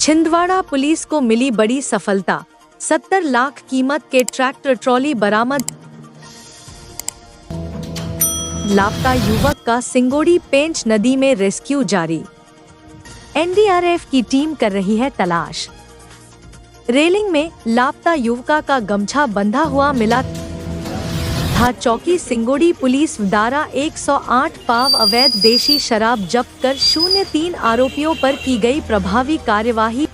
Chhindwara police को मिली बड़ी सफलता, 70 लाख कीमत के ट्रैक्टर ट्रॉली बरामद। लापता युवक का सिंगोड़ी पेंच नदी में रेस्क्यू जारी। एनडीआरएफ की टीम कर रही है तलाश। रेलिंग में लापता युवका का गमछा बंधा हुआ मिला था। चौकी सिंगोड़ी पुलिस द्वारा 108 पाव अवैध देशी शराब जब्त कर 03 आरोपियों पर की गई प्रभावी कार्यवाही।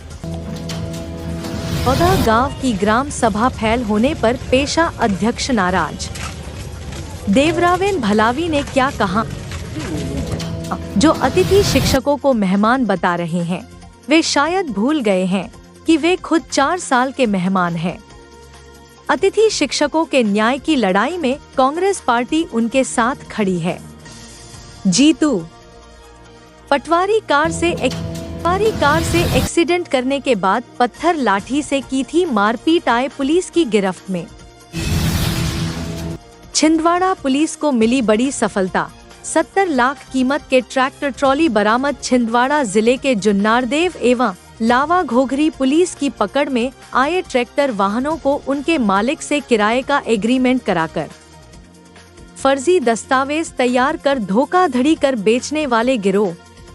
गांव की ग्राम सभा फेल होने पर पेशा अध्यक्ष नाराज। देवरावेन भलावी ने क्या कहा? जो अतिथि शिक्षकों को मेहमान बता रहे हैं, वे शायद भूल गए हैं कि वे खुद 4 साल के मेहमान हैं। अतिथि शिक्षकों के न्याय की लड़ाई में कांग्रेस पार्टी उनके साथ खड़ी है। जीतू पटवारी कार से एक्सीडेंट करने के बाद पत्थर लाठी से की थी मारपीट, आए पुलिस की गिरफ्त में। छिंदवाड़ा पुलिस को मिली बड़ी सफलता, 70 लाख कीमत के ट्रैक्टर ट्रॉली बरामद। छिंदवाड़ा जिले के जुन्नारदेव एवं लावा घोघरी पुलिस की पकड़ में आए ट्रैक्टर वाहनों को उनके मालिक से किराए का एग्रीमेंट कराकर फर्जी दस्तावेज तैयार कर धोखाधड़ी कर बेचने वाले गिरोह।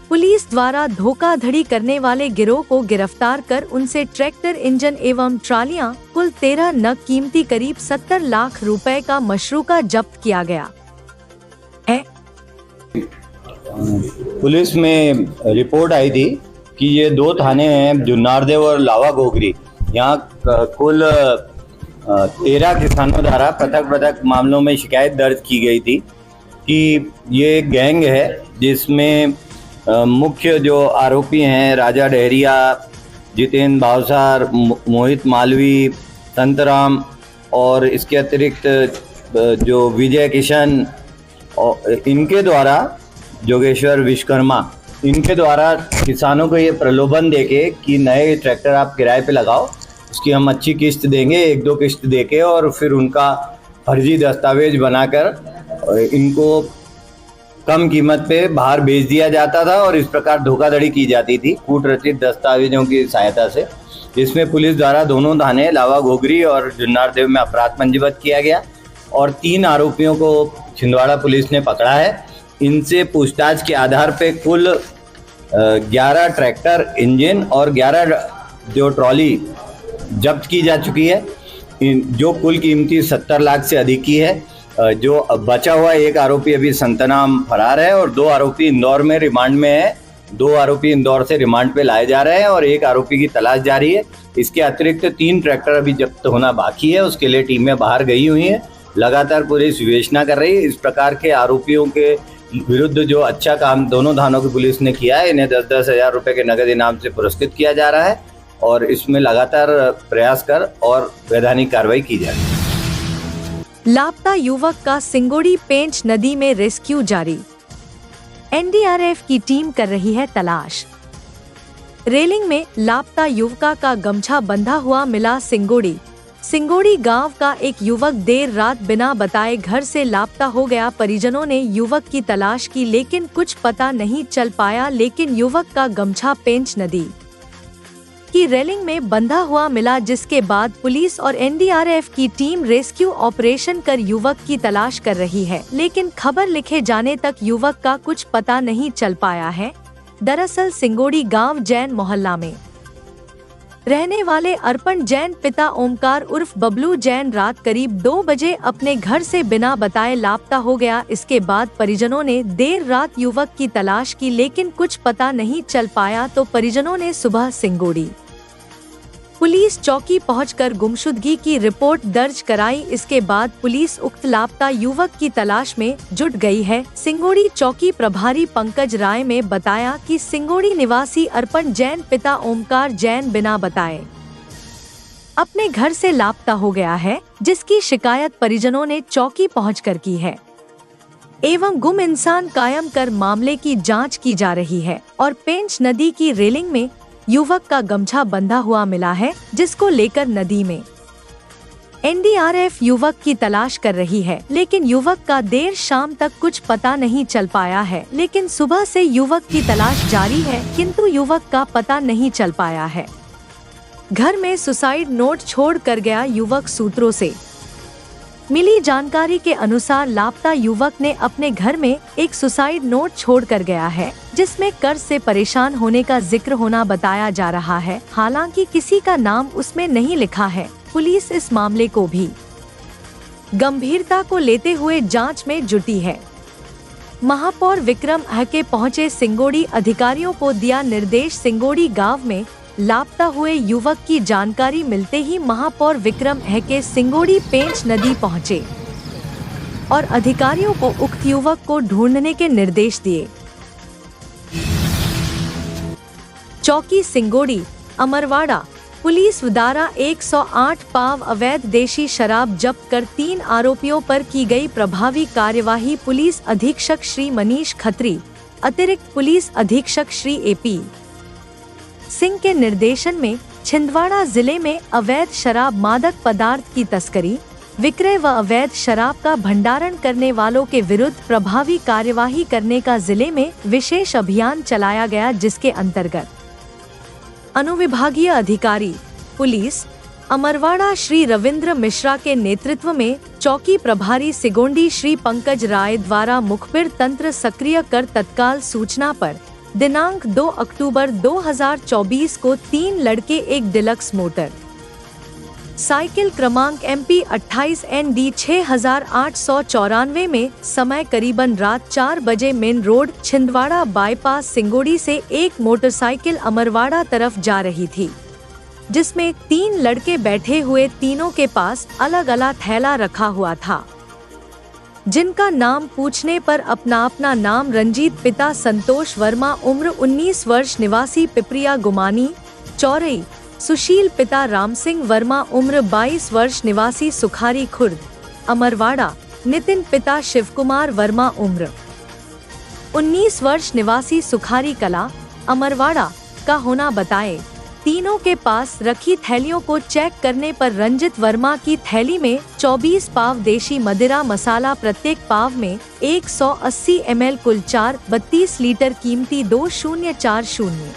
पुलिस द्वारा धोखाधड़ी करने वाले गिरोह को गिरफ्तार कर उनसे ट्रैक्टर, इंजन एवं ट्रालियां कुल 13 नग कीमती करीब 70 लाख रुपए का मशरूका जब्त किया गया है। पुलिस में रिपोर्ट आई थी कि ये 2 थाने हैं, जुन्नारदेव और लावा घोघरी। यहाँ कुल 13 किसानों द्वारा पृथक मामलों में शिकायत दर्ज की गई थी कि ये गैंग है जिसमें मुख्य जो आरोपी हैं राजा डहरिया, जितेंद्र भावसार, मोहित मालवी, संतराम और इसके अतिरिक्त जो विजय किशन और इनके द्वारा जोगेश्वर विश्वकर्मा, इनके द्वारा किसानों को ये प्रलोभन देके कि नए ट्रैक्टर आप किराए पे लगाओ, उसकी हम अच्छी किस्त देंगे, 1-2 किस्त देके, और फिर उनका फर्जी दस्तावेज बनाकर इनको कम कीमत पे बाहर बेच दिया जाता था और इस प्रकार धोखाधड़ी की जाती थी कूट रचित दस्तावेजों की सहायता से। जिसमें पुलिस द्वारा दोनों थाने लावा घोघरी और जुन्नारदेव में अपराध पंजीबद्ध किया गया और 3 आरोपियों को छिंदवाड़ा पुलिस ने पकड़ा है। इनसे पूछताछ के आधार पे कुल 11 ट्रैक्टर, इंजन और 11 जो ट्रॉली जब्त की जा चुकी है, जो कुल कीमती 70 लाख से अधिक की है। जो बचा हुआ 1 आरोपी अभी संतनाम फरार है और 2 आरोपी इंदौर में रिमांड में है। 2 आरोपी इंदौर से रिमांड पे लाए जा रहे हैं और 1 आरोपी की तलाश जारी है। इसके अतिरिक्त 3 ट्रैक्टर अभी जब्त होना बाकी है, उसके लिए टीमें बाहर गई हुई हैं। लगातार पुलिस विवेचना कर रही है। इस प्रकार के आरोपियों के विरुद्ध जो अच्छा काम दोनों थानों की पुलिस ने किया है, इन्हें 10-10 हज़ार रुपये के नगद इनाम से पुरस्कृत किया जा रहा है और इसमें लगातार प्रयास कर और वैधानिक कार्रवाई की जा रही है। लापता युवक का सिंगोड़ी पेंच नदी में रेस्क्यू जारी। एनडीआरएफ की टीम कर रही है तलाश। रेलिंग में लापता युवका का गमछा बंधा हुआ मिला। सिंगोड़ी गांव का एक युवक देर रात बिना बताए घर से लापता हो गया। परिजनों ने युवक की तलाश की लेकिन कुछ पता नहीं चल पाया, लेकिन युवक का गमछा पेंच नदी की रेलिंग में बंधा हुआ मिला, जिसके बाद पुलिस और एनडीआरएफ की टीम रेस्क्यू ऑपरेशन कर युवक की तलाश कर रही है, लेकिन खबर लिखे जाने तक युवक का कुछ पता नहीं चल पाया है। दरअसल सिंगोड़ी गांव जैन मोहल्ला में रहने वाले अर्पण जैन पिता ओमकार उर्फ बबलू जैन रात करीब 2 बजे अपने घर से बिना बताए लापता हो गया। इसके बाद परिजनों ने देर रात युवक की तलाश की लेकिन कुछ पता नहीं चल पाया, तो परिजनों ने सुबह सिंगोड़ी पुलिस चौकी पहुंचकर गुमशुदगी की रिपोर्ट दर्ज कराई। इसके बाद पुलिस उक्त लापता युवक की तलाश में जुट गई है। सिंगोड़ी चौकी प्रभारी पंकज राय ने बताया कि सिंगोड़ी निवासी अर्पण जैन पिता ओमकार जैन बिना बताए अपने घर से लापता हो गया है, जिसकी शिकायत परिजनों ने चौकी पहुंचकर की है एवं गुम इंसान कायम कर मामले की जांच की जा रही है और पेंच नदी की रेलिंग में युवक का गमछा बंधा हुआ मिला है, जिसको लेकर नदी में एनडीआरएफ युवक की तलाश कर रही है, लेकिन युवक का देर शाम तक कुछ पता नहीं चल पाया है। लेकिन सुबह से युवक की तलाश जारी है, किंतु युवक का पता नहीं चल पाया है। घर में सुसाइड नोट छोड़ कर गया युवक। सूत्रों से मिली जानकारी के अनुसार लापता युवक ने अपने घर में एक सुसाइड नोट छोड़ कर गया है, जिसमें कर्ज से परेशान होने का जिक्र होना बताया जा रहा है। हालांकि किसी का नाम उसमें नहीं लिखा है। पुलिस इस मामले को भी गंभीरता को लेते हुए जांच में जुटी है। महापौर विक्रम अहके पहुंचे सिंगोड़ी। अधिकारियों को दिया निर्देश। सिंगोड़ी गांव में लापता हुए युवक की जानकारी मिलते ही महापौर विक्रम अहके सिंगोड़ी पेंच नदी पहुंचे और अधिकारियों को उक्त युवक को ढूंढने के निर्देश दिए। चौकी सिंगोड़ी अमरवाड़ा पुलिस द्वारा 108 पाव अवैध देशी शराब जब्त कर 3 आरोपियों पर की गई प्रभावी कार्यवाही। पुलिस अधीक्षक श्री मनीष खत्री, अतिरिक्त पुलिस अधीक्षक श्री एपी सिंह के निर्देशन में छिंदवाड़ा जिले में अवैध शराब, मादक पदार्थ की तस्करी, विक्रय व अवैध शराब का भंडारण करने वालों के विरुद्ध प्रभावी कार्यवाही करने का जिले में विशेष अभियान चलाया गया, जिसके अंतर्गत अनुविभागीय अधिकारी पुलिस अमरवाड़ा श्री रविंद्र मिश्रा के नेतृत्व में चौकी प्रभारी सिगोंडी श्री पंकज राय द्वारा मुखबिर तंत्र सक्रिय कर तत्काल सूचना पर दिनांक 2 अक्टूबर 2024 को 3 लड़के एक डिलक्स मोटर साइकिल क्रमांक MP 28 ND 6894 में समय करीबन रात 4 बजे main road Chhindwara bypass Singodi से एक मोटरसाइकिल अमरवाड़ा तरफ जा रही थी, जिसमें 3 लड़के बैठे हुए। तीनों के पास अलग अलग थैला रखा हुआ था, जिनका नाम पूछने पर अपना नाम रंजीत, पिता संतोष वर्मा, उम्र 19 वर्ष, निवासी पिपरिया गुमानी चौरई, सुशील, पिता राम सिंह वर्मा, उम्र 22 वर्ष, निवासी सुखारी खुर्द अमरवाड़ा, नितिन, पिता शिव कुमार वर्मा, उम्र 19 वर्ष, निवासी सुखारी कला अमरवाड़ा का होना बताए। तीनों के पास रखी थैलियों को चेक करने पर रंजित वर्मा की थैली में 24 पाव देशी मदिरा मसाला, प्रत्येक पाव में 180 ml, कुल 32 लीटर कीमती 2040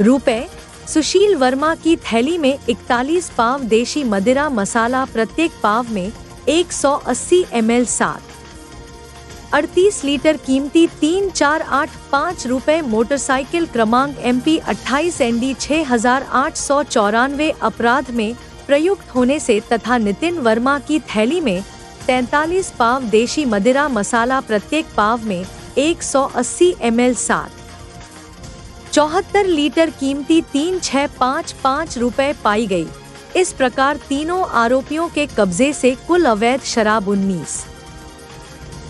रुपए। सुशील वर्मा की थैली में 41 पाव देशी मदिरा मसाला, प्रत्येक पाव में 180 ml, 38 लीटर कीमती 3485 रुपए। मोटरसाइकिल क्रमांक MP 28 ND 6894 अपराध में प्रयुक्त होने से तथा नितिन वर्मा की थैली में 43 पाव देशी मदिरा मसाला, प्रत्येक पाव में 180 ml, 74 लीटर कीमती 3655 रुपए पाई गई। इस प्रकार तीनों आरोपियों के कब्जे से कुल अवैध शराब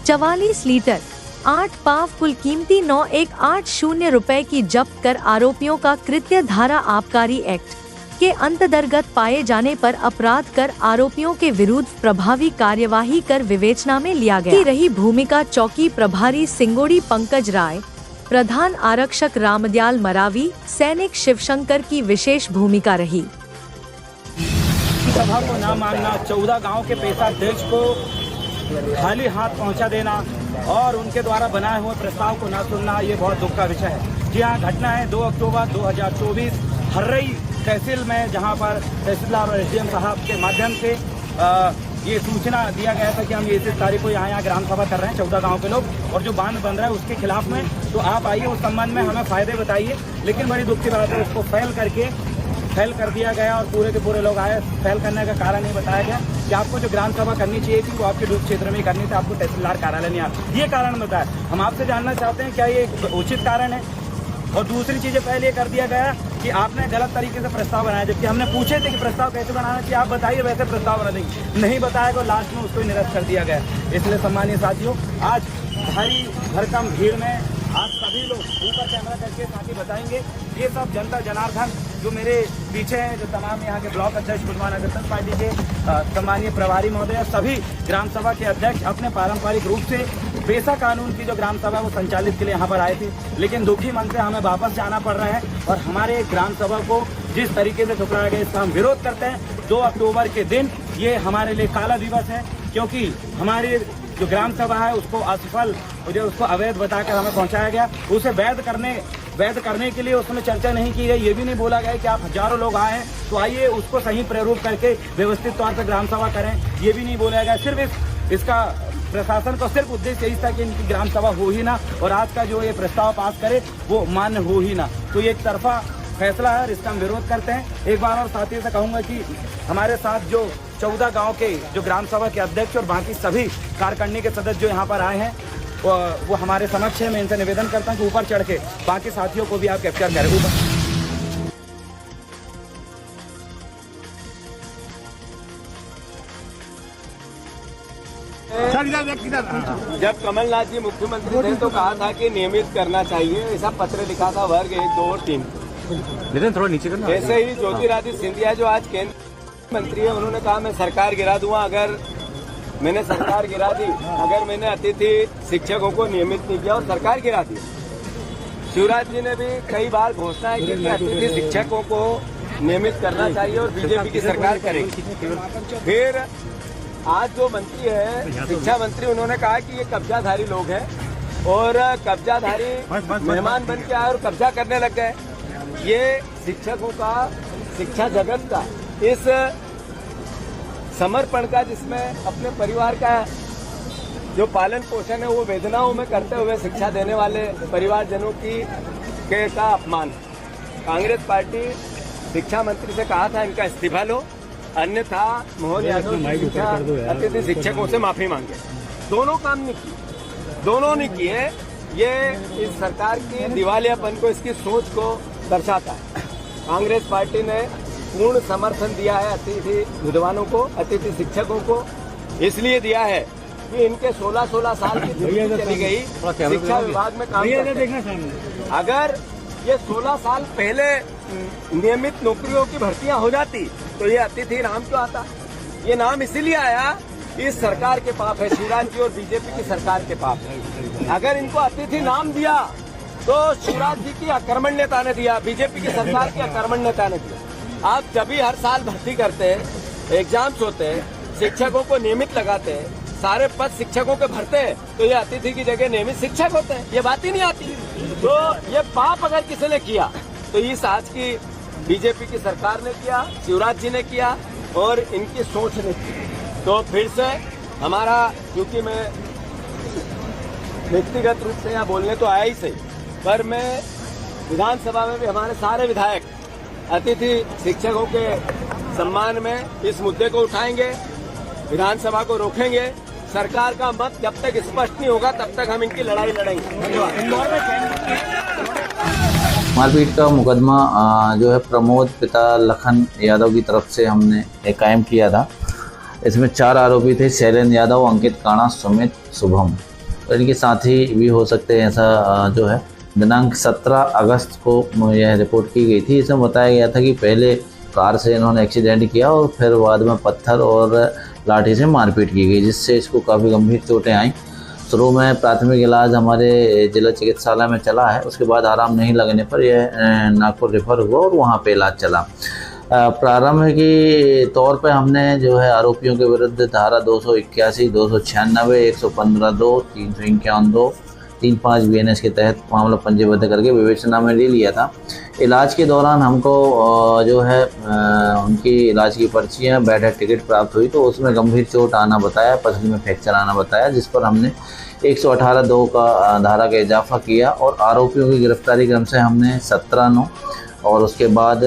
44 लीटर 8 पाव कुल कीमती 9180 रुपए की जब्त कर आरोपियों का कृत्य धारा आबकारी एक्ट के अंतर्गत पाए जाने पर अपराध कर आरोपियों के विरुद्ध प्रभावी कार्यवाही कर विवेचना में लिया गया। रही भूमिका चौकी प्रभारी सिंगोड़ी पंकज राय, प्रधान आरक्षक रामदयाल मरावी, सैनिक शिवशंकर की विशेष भूमिका रही। सभा को न मानना, 14 गांव के पेशाध्यक्ष को खाली हाथ पहुंचा देना और उनके द्वारा बनाए हुए प्रस्ताव को न सुनना, ये बहुत दुख का विषय है। जी हाँ, घटना है 2 अक्टूबर 2024 हर्रई तहसील में, जहां पर तहसीलदार और SDM साहब के माध्यम से ये सूचना दिया गया था कि हम ये 23 तारीख को यहाँ ग्राम सभा कर रहे हैं 14 गांव के लोग, और जो बांध बन रहा है उसके खिलाफ में, तो आप आइए उस संबंध में हमें फायदे बताइए। लेकिन बड़ी दुख की बात है, उसको फेल कर दिया गया और पूरे के पूरे लोग आए। फेल करने का कारण नहीं बताया गया कि आपको जो ग्राम सभा करनी चाहिए थी वो आपके दूसरे क्षेत्र में ही करनी थी, आपको तहसीलदार कार्यालय नहीं आया, ये कारण बताया। हम आपसे जानना चाहते हैं क्या ये उचित कारण है। और दूसरी चीज़ें पहले कर दिया गया कि आपने गलत तरीके से प्रस्ताव बनाया, जबकि हमने पूछे थे कि प्रस्ताव कैसे बनाना चाहिए, आप बताइए, वैसे प्रस्ताव बना देंगे, नहीं बताया तो लास्ट में उसको ही निरस्त कर दिया गया। इसलिए सम्मानीय साथियों, आज भारी भरकम भीड़ में आप सभी लोग ऊपर कैमरा करके साथी बताएंगे, ये सब जनता जनार्दन जो मेरे पीछे हैं, जो तमाम यहाँ के ब्लॉक अध्यक्ष कुलवाना गणतंत्र पार्टी के सम्मानीय प्रभारी महोदय, सभी ग्राम सभा के अध्यक्ष अपने पारंपरिक रूप से पेशा कानून की जो ग्राम सभा वो संचालित के लिए यहाँ पर आए थे, लेकिन दुखी मन से हमें वापस जाना पड़ रहा है और हमारे ग्राम सभा को जिस तरीके से ठुकराया गया इसका हम विरोध करते हैं। 2 अक्टूबर के दिन ये हमारे लिए काला दिवस है, क्योंकि हमारी जो ग्राम सभा है उसको असफल, जो उसको अवैध बताकर हमें पहुंचाया गया, उसे वैध करने के लिए उसमें चर्चा नहीं की गई। ये भी नहीं बोला गया कि आप हजारों लोग आए हैं तो आइए उसको सही प्रारूप करके व्यवस्थित तौर पर ग्राम सभा करें, ये भी नहीं बोला गया। सिर्फ इसका प्रशासन का सिर्फ उद्देश्य यही था कि इनकी ग्राम सभा हो ही ना, और आज का जो ये प्रस्ताव पास करे वो मान्य हो ही ना। तो ये एक तरफा फैसला है और इसका हम विरोध करते हैं। एक बार और साथियों से कहूंगा कि हमारे साथ जो 14 गांव के जो ग्राम सभा के अध्यक्ष और बाकी सभी कार्यकारिणी के सदस्य जो यहाँ पर आए हैं वो हमारे समक्ष है। मैं इनसे निवेदन करता हूँ कि ऊपर चढ़ के बाकी साथियों को भी आप कैप्चर करें। ऊपर जब कमलनाथ जी मुख्यमंत्री थे तो कहा था कि नियमित करना चाहिए, ऐसा पत्र लिखा था वर्ग 1, 2 और 3। लेकिन थोड़ा नीचे करना। ऐसे ही ज्योतिरादित्य सिंधिया जो आज केंद्रीय मंत्री है, उन्होंने कहा मैं सरकार गिरा दूंगा अगर मैंने सरकार गिरा दी, अगर मैंने अतिथि शिक्षकों को नियमित नहीं किया और सरकार गिरा दी। शिवराज जी ने भी कई बार घोषणा की कि अतिथि शिक्षकों को नियमित करना चाहिए और बीजेपी की सरकार करेगी। फिर आज जो मंत्री है शिक्षा मंत्री, उन्होंने कहा कि ये कब्जाधारी लोग हैं और कब्जाधारी मेहमान बन के आए और कब्जा करने लग गए। ये शिक्षकों का, शिक्षा जगत का इस समर्पण का, जिसमें अपने परिवार का जो पालन पोषण है वो वेदनाओं में करते हुए शिक्षा देने वाले परिवारजनों का अपमान। कांग्रेस पार्टी शिक्षा मंत्री से कहा था इनका इस्तीफा लो, अन्यथा मोहन यादव अतिथि शिक्षकों से माफी मांगे। दोनों काम नहीं किए, दोनों ने किए। ये इस सरकार की दिवालियापन को, इसकी सोच को दर्शाता है। कांग्रेस पार्टी ने पूर्ण समर्थन दिया है अतिथि विद्वानों को, अतिथि शिक्षकों को, इसलिए दिया है कि इनके 16-16 साल की जिंदगी चली गई शिक्षा विभाग में काम करते। अगर ये 16 साल पहले नियमित नौकरियों की भर्तियां हो जाती तो ये अतिथि नाम क्यों आता? ये नाम इसीलिए आया, इस सरकार के पाप है, शिवराज जी और बीजेपी की सरकार के पाप है। अगर इनको अतिथि नाम दिया तो शिवराज जी की अकर्मण्यता ने दिया, बीजेपी की सरकार की अकर्मण्यता ने दिया। आप जब भी हर साल भर्ती करते हैं, एग्जाम्स होते हैं, शिक्षकों को नियमित लगाते हैं, सारे पद शिक्षकों के भरते हैं, तो ये अतिथि की जगह नियमित शिक्षक होते हैं। ये बात ही नहीं आती। तो ये पाप अगर किसी ने किया तो इस आज की बीजेपी की सरकार ने किया, शिवराज जी ने किया और इनकी सोच ने की। तो फिर से हमारा, क्योंकि मैं व्यक्तिगत रूप से यहाँ बोलने तो आया ही सही, पर मैं विधानसभा में भी हमारे सारे विधायक अतिथि शिक्षकों के सम्मान में इस मुद्दे को उठाएंगे, विधानसभा को रोकेंगे। सरकार का मत जब तक स्पष्ट नहीं होगा तब तक हम इनकी लड़ाई लड़ेंगे। मारपीट का मुकदमा जो है प्रमोद पिता लखन यादव की तरफ से हमने कायम किया था। इसमें 4 आरोपी थे, शैलेंद्र यादव, अंकित काणा, सुमित, शुभम। तो इनके साथी भी हो सकते हैं, ऐसा जो है। दिनांक 17 अगस्त को यह रिपोर्ट की गई थी। इसमें बताया गया था कि पहले कार से इन्होंने एक्सीडेंट किया और फिर बाद में पत्थर और लाठी से मारपीट की गई, जिससे इसको काफ़ी गंभीर चोटें आईं। शुरू में प्राथमिक इलाज हमारे जिला चिकित्सालय में चला है, उसके बाद आराम नहीं लगने पर यह नागपुर रेफर हुआ और वहाँ पे इलाज चला। प्रारंभिक तौर पे हमने जो है आरोपियों के विरुद्ध धारा 281, 296, 115(2), 351(2), 35 BNS के तहत मामला पंजीबद्ध करके विवेचना में ले लिया था। इलाज के दौरान हमको जो है उनकी इलाज की पर्चियाँ, बेड टिकट प्राप्त हुई, तो उसमें गंभीर चोट आना बताया, पसली में फ्रैक्चर आना बताया, जिस पर हमने 118(2) का धारा का इजाफा किया और आरोपियों की गिरफ्तारी क्रम से हमने 17/9 और उसके बाद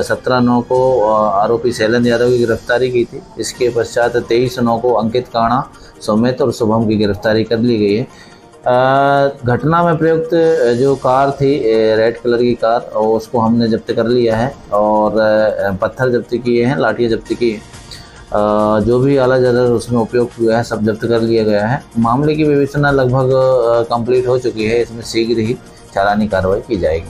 17/9 को आरोपी शैलेंद्र यादव की गिरफ्तारी की थी। इसके पश्चात 23/9 को अंकित काणा, सुमित और शुभम की गिरफ्तारी कर ली गई है। घटना में प्रयुक्त जो कार थी, रेड कलर की कार, और उसको हमने जब्त कर लिया है और पत्थर जब्त किए हैं, लाठियाँ जब्त की हैं। जो भी आला जादर उसमें उपयोग हुआ है सब जब्त कर लिया गया है। मामले की विवेचना लगभग कंप्लीट हो चुकी है। इसमें शीघ्र ही चालानी कार्रवाई की जाएगी।